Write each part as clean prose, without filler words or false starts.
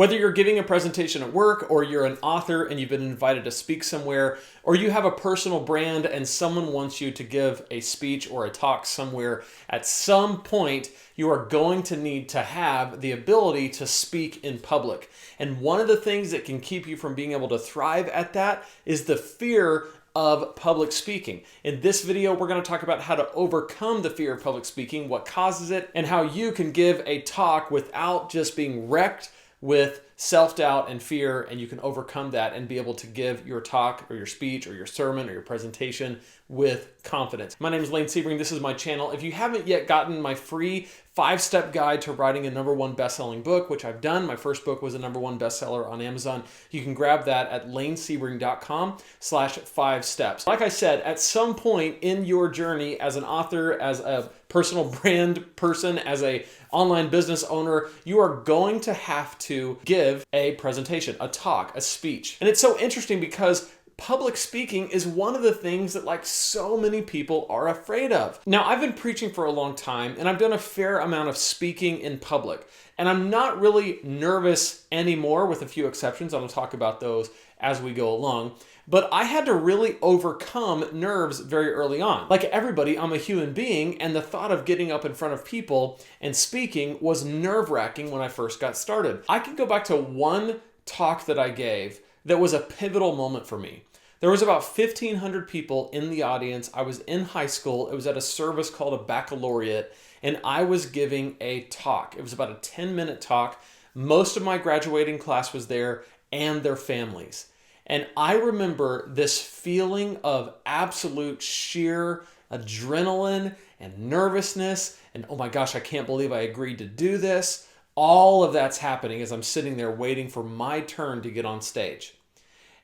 Whether you're giving a presentation at work, or you're an author and you've been invited to speak somewhere, or you have a personal brand and someone wants you to give a speech or a talk somewhere, at some point you are going to need to have the ability to speak in public. And one of the things that can keep you from being able to thrive at that is the fear of public speaking. In this video, we're going to talk about how to overcome the fear of public speaking, what causes it, and how you can give a talk without just being wrecked with self-doubt and fear, and you can overcome that and be able to give your talk or your speech or your sermon or your presentation with confidence. My name is Sebring. This is my channel. If you haven't yet gotten my free 5-step guide to writing a #1 best-selling book, which I've done, my first book was a #1 bestseller on Amazon, you can grab that at lanesebring.com/5steps. Like I said, at some point in your journey as an author, as a personal brand person, as a online business owner, you are going to have to give a presentation, a talk, a speech. And it's so interesting because public speaking is one of the things that so many people are afraid of. Now, I've been preaching for a long time and I've done a fair amount of speaking in public, and I'm not really nervous anymore, with a few exceptions. I'm gonna talk about those as we go along. But I had to really overcome nerves very early on. Like everybody, I'm a human being, and the thought of getting up in front of people and speaking was nerve-wracking when I first got started. I can go back to one talk that I gave that was a pivotal moment for me. There was about 1,500 people in the audience. I was in high school. It was at a service called a baccalaureate, and I was giving a talk. It was about a 10-minute talk. Most of my graduating class was there and their families. And I remember this feeling of absolute sheer adrenaline and nervousness, and oh my gosh, I can't believe I agreed to do this. All of that's happening as I'm sitting there waiting for my turn to get on stage.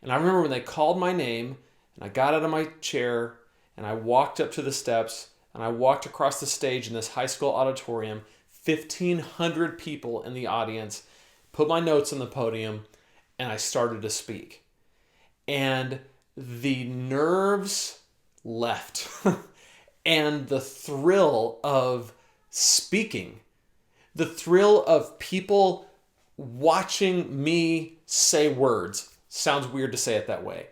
And I remember when they called my name, and I got out of my chair, and I walked up to the steps, and I walked across the stage in this high school auditorium, 1,500 people in the audience, put my notes on the podium, and I started to speak. And the nerves left and the thrill of speaking, the thrill of people watching me say words. Sounds weird to say it that way,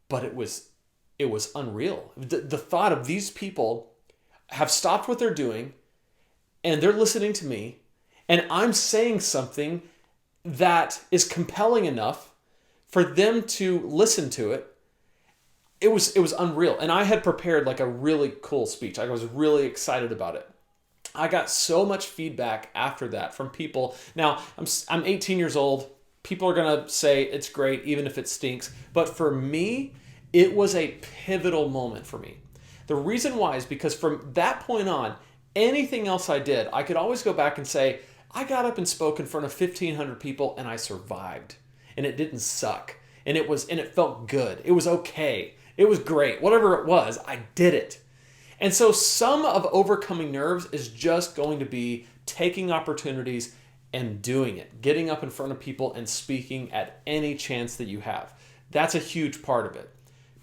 but it was unreal. The thought of these people have stopped what they're doing and they're listening to me, and I'm saying something that is compelling enough for them to listen to it. It was unreal. And I had prepared a really cool speech. I was really excited about it. I got so much feedback after that from people. Now, I'm 18 years old. People are gonna say it's great, even if it stinks. But for me, it was a pivotal moment for me. The reason why is because from that point on, anything else I did, I could always go back and say, I got up and spoke in front of 1,500 people and I survived. And it didn't suck. And it felt good. It was okay. It was great. Whatever it was, I did it. And so some of overcoming nerves is just going to be taking opportunities and doing it. Getting up in front of people and speaking at any chance that you have. That's a huge part of it.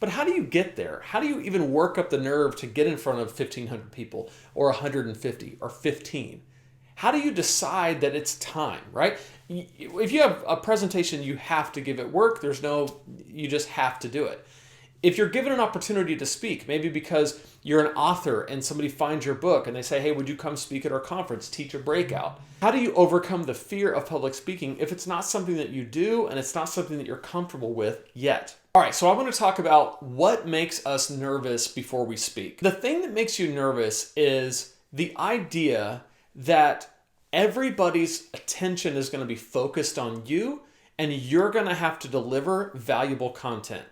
But how do you get there? How do you even work up the nerve to get in front of 1,500 people or 150 or 15? How do you decide that it's time, right? If you have a presentation, you have to give it work. You just have to do it. If you're given an opportunity to speak, maybe because you're an author and somebody finds your book and they say, hey, would you come speak at our conference, teach a breakout? How do you overcome the fear of public speaking if it's not something that you do and it's not something that you're comfortable with yet? All right, so I want to talk about what makes us nervous before we speak. The thing that makes you nervous is the idea that everybody's attention is going to be focused on you and you're going to have to deliver valuable content.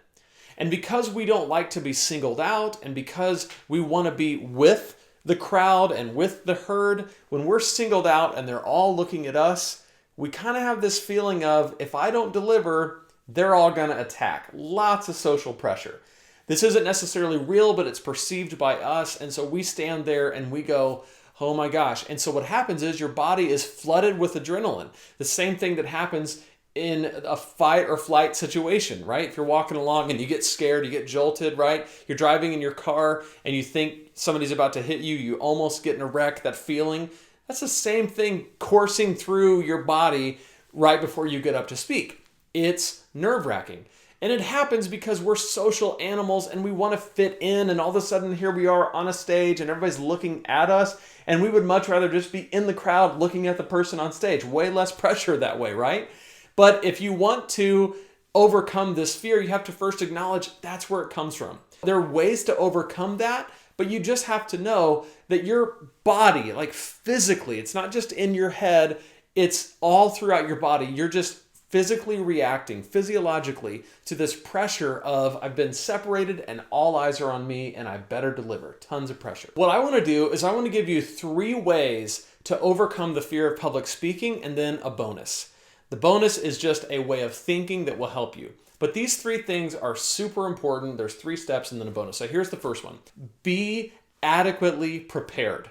And because we don't like to be singled out, and because we want to be with the crowd and with the herd, when we're singled out and they're all looking at us, we kind of have this feeling of, if I don't deliver, they're all going to attack. Lots of social pressure. This isn't necessarily real, but it's perceived by us. And so we stand there and we go, oh my gosh. And so what happens is your body is flooded with adrenaline. The same thing that happens in a fight or flight situation, right? If you're walking along and you get scared, you get jolted, right? You're driving in your car and you think somebody's about to hit you, you almost get in a wreck, that feeling. That's the same thing coursing through your body right before you get up to speak. It's nerve-wracking. And it happens because we're social animals and we want to fit in, and all of a sudden here we are on a stage and everybody's looking at us, and we would much rather just be in the crowd looking at the person on stage. Way less pressure that way, right? But if you want to overcome this fear, you have to first acknowledge that's where it comes from. There are ways to overcome that, but you just have to know that your body, like physically, it's not just in your head, it's all throughout your body. You're just physically reacting, physiologically, to this pressure of I've been separated and all eyes are on me and I better deliver. Tons of pressure. What I want to do is I want to give you 3 ways to overcome the fear of public speaking, and then a bonus. The bonus is just a way of thinking that will help you. But these 3 things are super important. There's 3 steps and then a bonus. So here's the first one. Be adequately prepared.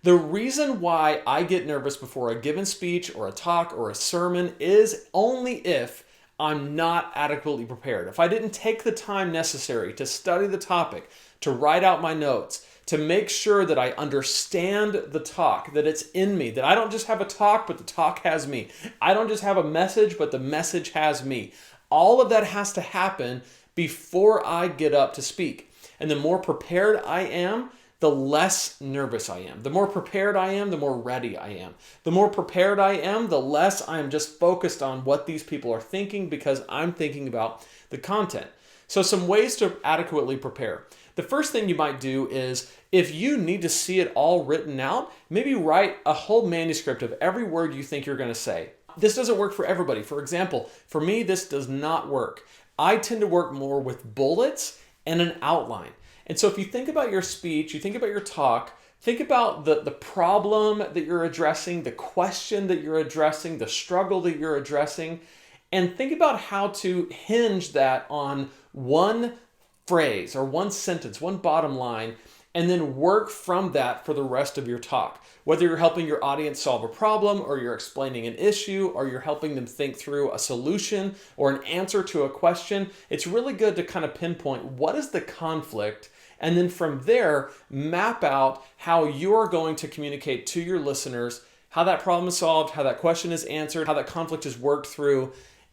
The reason why I get nervous before a given speech or a talk or a sermon is only if I'm not adequately prepared. If I didn't take the time necessary to study the topic, to write out my notes, to make sure that I understand the talk, that it's in me, that I don't just have a talk, but the talk has me. I don't just have a message, but the message has me. All of that has to happen before I get up to speak. And the more prepared I am, the less nervous I am. The more prepared I am, the more ready I am. The more prepared I am, the less I'm just focused on what these people are thinking, because I'm thinking about the content. So some ways to adequately prepare. The first thing you might do is, if you need to see it all written out, maybe write a whole manuscript of every word you think you're going to say. This doesn't work for everybody. For example, for me, this does not work. I tend to work more with bullets and an outline. And so if you think about your speech, you think about your talk, think about the problem that you're addressing, the question that you're addressing, the struggle that you're addressing, and think about how to hinge that on one phrase or one sentence, one bottom line, and then work from that for the rest of your talk. Whether you're helping your audience solve a problem, or you're explaining an issue, or you're helping them think through a solution or an answer to a question, it's really good to kind of pinpoint what is the conflict, and then from there, map out how you're going to communicate to your listeners how that problem is solved, how that question is answered, how that conflict is worked through,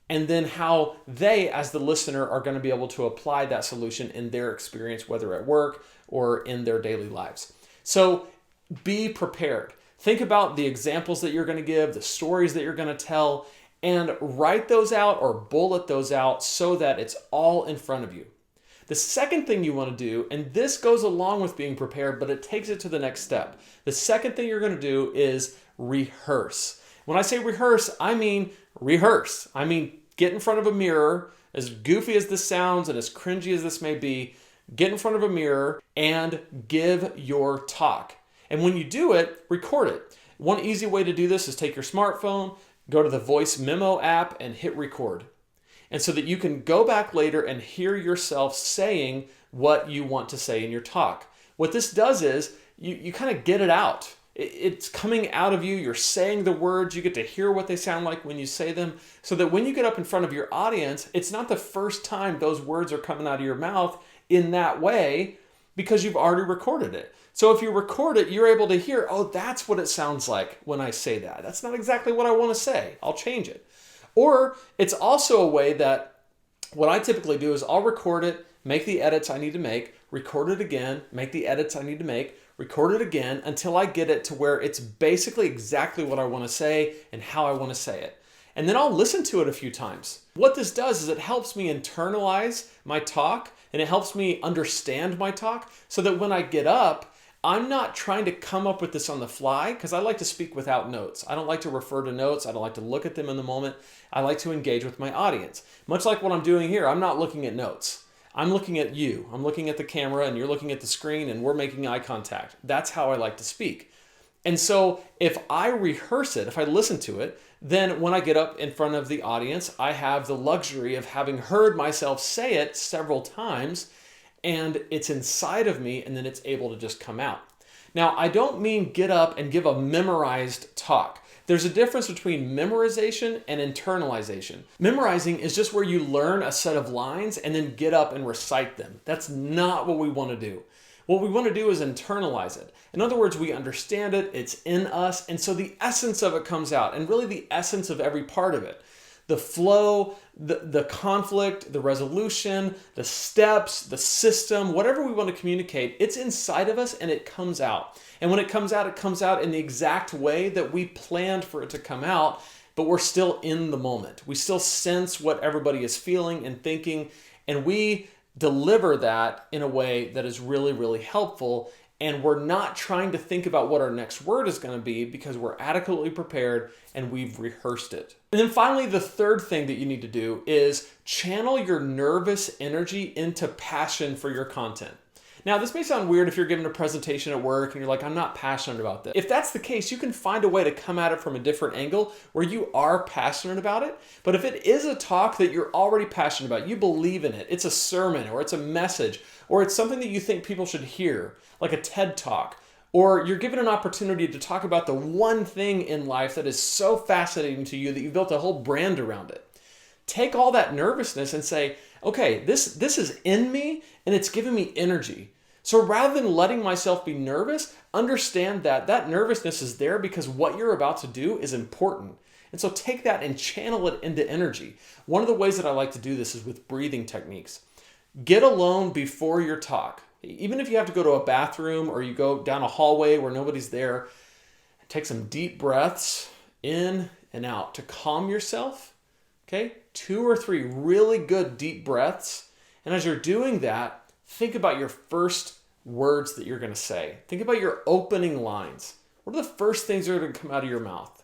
and then how they, as the listener, are going to be able to apply that solution in their experience, whether at work or in their daily lives. So be prepared. Think about the examples that you're going to give, the stories that you're going to tell, and write those out or bullet those out so that it's all in front of you. The second thing you want to do, and this goes along with being prepared, but it takes it to the next step. The second thing you're going to do is rehearse. When I say rehearse, I mean rehearse. I mean get in front of a mirror, as goofy as this sounds and as cringy as this may be, get in front of a mirror and give your talk. And when you do it, record it. One easy way to do this is take your smartphone, go to the voice memo app and hit record. And so that you can go back later and hear yourself saying what you want to say in your talk. What this does is you kind of get it out. It's coming out of you. You're saying the words. You get to hear what they sound like when you say them, so that when you get up in front of your audience, it's not the first time those words are coming out of your mouth in that way, because you've already recorded it. So if you record it, you're able to hear, oh, that's what it sounds like when I say that. That's not exactly what I want to say. I'll change it. Or it's also a way that what I typically do is I'll record it, make the edits I need to make, record it again, make the edits I need to make, record it again until I get it to where it's basically exactly what I want to say and how I want to say it. And then I'll listen to it a few times. What this does is it helps me internalize my talk, and it helps me understand my talk, so that when I get up, I'm not trying to come up with this on the fly, because I like to speak without notes. I don't like to refer to notes. I don't like to look at them in the moment. I like to engage with my audience. Much like what I'm doing here, I'm not looking at notes. I'm looking at you. I'm looking at the camera and you're looking at the screen and we're making eye contact. That's how I like to speak. And so if I rehearse it, if I listen to it, then when I get up in front of the audience, I have the luxury of having heard myself say it several times, and it's inside of me, and then it's able to just come out. Now, I don't mean get up and give a memorized talk. There's a difference between memorization and internalization. Memorizing is just where you learn a set of lines and then get up and recite them. That's not what we want to do. What we want to do is internalize it. In other words, we understand it, it's in us, and so the essence of it comes out, and really the essence of every part of it. The flow, the conflict, the resolution, the steps, the system, whatever we want to communicate, it's inside of us and it comes out. And when it comes out in the exact way that we planned for it to come out, but we're still in the moment. We still sense what everybody is feeling and thinking, and we deliver that in a way that is really, really helpful. And we're not trying to think about what our next word is going to be because we're adequately prepared and we've rehearsed it. And then finally, the third thing that you need to do is channel your nervous energy into passion for your content. Now, this may sound weird if you're giving a presentation at work and you're like, I'm not passionate about this. If that's the case, you can find a way to come at it from a different angle where you are passionate about it. But if it is a talk that you're already passionate about, you believe in it, it's a sermon or it's a message, or it's something that you think people should hear, like a TED Talk, or you're given an opportunity to talk about the one thing in life that is so fascinating to you that you built a whole brand around it. Take all that nervousness and say, okay, this is in me and it's giving me energy. So rather than letting myself be nervous, understand that that nervousness is there because what you're about to do is important. And so take that and channel it into energy. One of the ways that I like to do this is with breathing techniques. Get alone before your talk. Even if you have to go to a bathroom or you go down a hallway where nobody's there, take some deep breaths in and out to calm yourself. Okay? 2 or 3 really good deep breaths. And as you're doing that, think about your first words that you're going to say. Think about your opening lines. What are the first things that are going to come out of your mouth?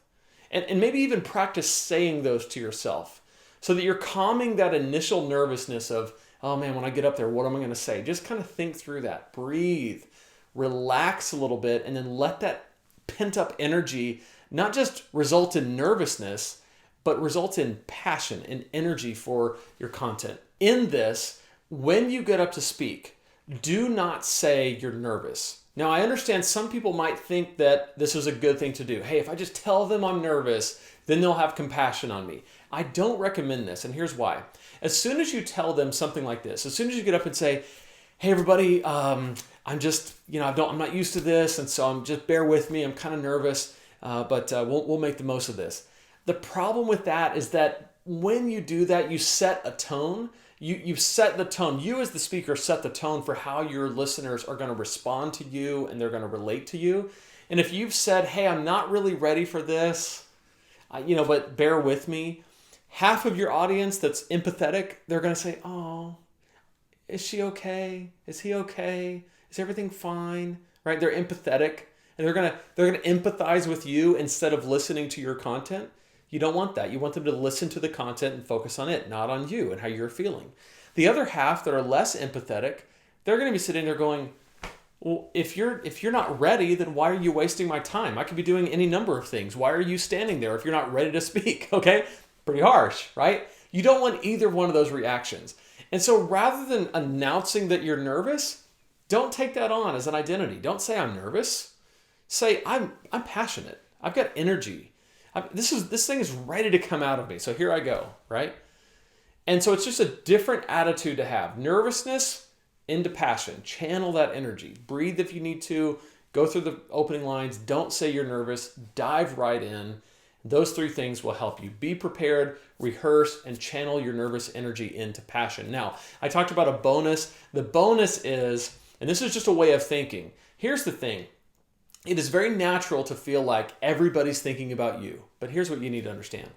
And maybe even practice saying those to yourself so that you're calming that initial nervousness of, oh man, when I get up there, what am I going to say? Just kind of think through that. Breathe. Relax a little bit and then let that pent up energy not just result in nervousness, but result in passion and energy for your content. In this, when you get up to speak, do not say you're nervous. Now, I understand some people might think that this is a good thing to do. Hey, if I just tell them I'm nervous, then they'll have compassion on me. I don't recommend this, and here's why. As soon as you tell them something like this, as soon as you get up and say, hey, everybody, I'm just, I'm not used to this, and so bear with me. I'm kind of nervous, but we'll make the most of this. The problem with that is that when you do that, you set a tone. You set the tone. You as the speaker set the tone for how your listeners are going to respond to you and they're going to relate to you. And if you've said, hey, I'm not really ready for this, but bear with me, half of your audience that's empathetic, they're going to say, oh, is she okay? Is he okay? Is everything fine? Right? They're empathetic and they're going to empathize with you instead of listening to your content. You don't want that. You want them to listen to the content and focus on it, not on you and how you're feeling. The other half that are less empathetic, they're going to be sitting there going, well, if you're not ready, then why are you wasting my time? I could be doing any number of things. Why are you standing there if you're not ready to speak? Okay? Pretty harsh, right? You don't want either one of those reactions. And so rather than announcing that you're nervous, don't take that on as an identity. Don't say I'm nervous. Say I'm passionate. I've got energy. This thing is ready to come out of me. So here I go, right? And so it's just a different attitude to have. Nervousness into passion. Channel that energy. Breathe if you need to. Go through the opening lines. Don't say you're nervous. Dive right in. Those 3 things will help you be prepared, rehearse, and channel your nervous energy into passion. Now, I talked about a bonus. The bonus is, and this is just a way of thinking. Here's the thing. It is very natural to feel like everybody's thinking about you. But here's what you need to understand.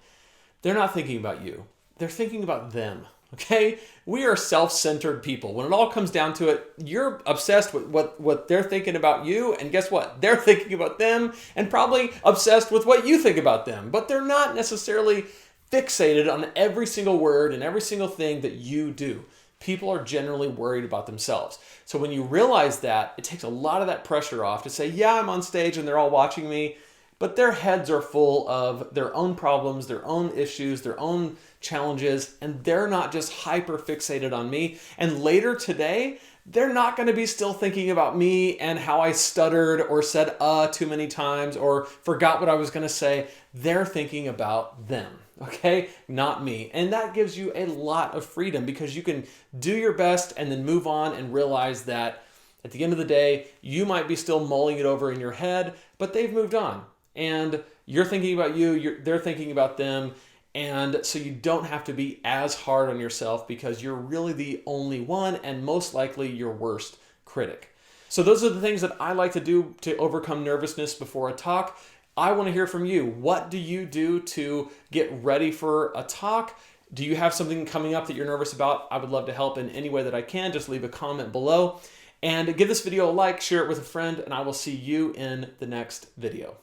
They're not thinking about you. They're thinking about them. Okay? We are self-centered people. When it all comes down to it, you're obsessed with what they're thinking about you. And guess what? They're thinking about them and probably obsessed with what you think about them. But they're not necessarily fixated on every single word and every single thing that you do. People are generally worried about themselves. So when you realize that, it takes a lot of that pressure off to say, yeah, I'm on stage and they're all watching me, but their heads are full of their own problems, their own issues, their own challenges, and they're not just hyper fixated on me. And later today, they're not going to be still thinking about me and how I stuttered or said too many times or forgot what I was going to say. They're thinking about them. Okay, not me. And that gives you a lot of freedom because you can do your best and then move on and realize that At the end of the day, you might be still mulling it over in your head, but they've moved on. And you're thinking about they're thinking about them. And so you don't have to be as hard on yourself because you're really the only one and most likely your worst critic. So those are the things that I like to do to overcome nervousness before a talk. I want to hear from you. What do you do to get ready for a talk? Do you have something coming up that you're nervous about? I would love to help in any way that I can. Just leave a comment below and give this video a like, share it with a friend, and I will see you in the next video.